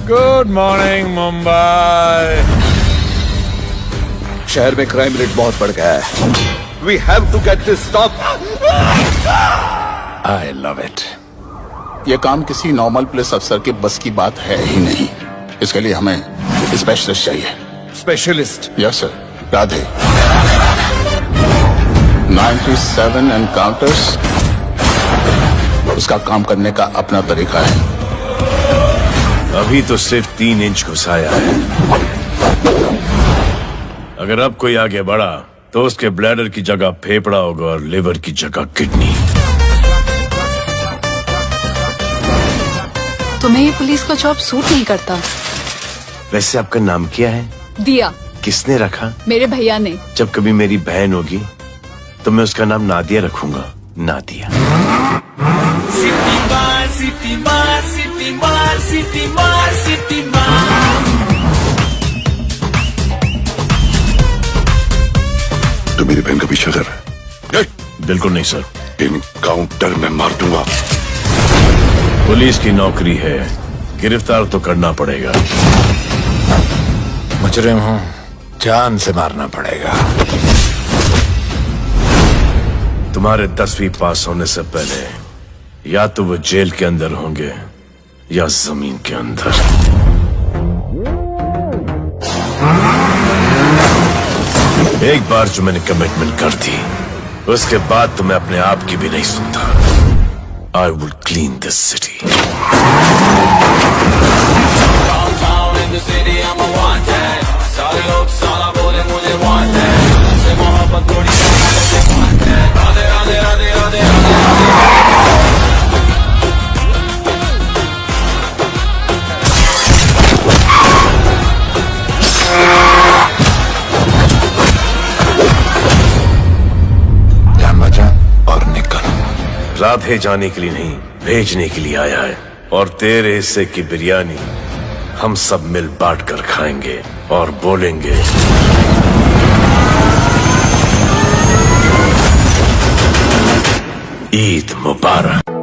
Good morning Mumbai. शहर में crime rate बहुत बढ़ गया है। We have to get this stop. I love it. ये काम किसी नॉर्मल पुलिस अफसर के बस की बात है ही नहीं। इसके लिए हमें स्पेशलिस्ट चाहिए। Specialist? Yes sir. Radhe 97 encounters, उसका काम करने का अपना तरीका है। अभी तो सिर्फ 3 इंच घुसाया है। अगर अब कोई आगे बढ़ा तो उसके ब्लैडर की जगह फेफड़ा होगा और लिवर की जगह किडनी। तुम्हें ये पुलिस का जॉब सूट नहीं करता। वैसे आपका नाम क्या है? दिया। किसने रखा? मेरे भैया ने। जब कभी मेरी बहन होगी तो मैं उसका नाम नादिया रखूंगा। नादिया। सिटी मार, सिटी मार, सिटी मार, सिटी मार, सिटी मार। तो मेरी बहन का पीछा कर रहा है? बिल्कुल नहीं सर। इनकाउंटर में मार दूंगा। पुलिस की नौकरी है, गिरफ्तार तो करना पड़ेगा। मुजरिम हूँ, जान से मारना पड़ेगा। तुम्हारे 10वीं पास होने से पहले या तो वो जेल के अंदर होंगे या जमीन के अंदर। एक बार जो मैंने कमिटमेंट कर दी उसके बाद तो मैं अपने आप की भी नहीं सुनता। I will clean this city. Downtown in the city, I'm a wanted. सारे लोग साला बोले मुझे wanted. से मोहब्बत थोड़ी मुझे wanted. राधे राधे राधे राधे राधे। जान बचा और निकल। राधे जाने के लिए नहीं, भेजने के लिए आया है। और तेरे हिस्से की बिरयानी हम सब मिल बांट कर खाएंगे और बोलेंगे ईद मुबारक।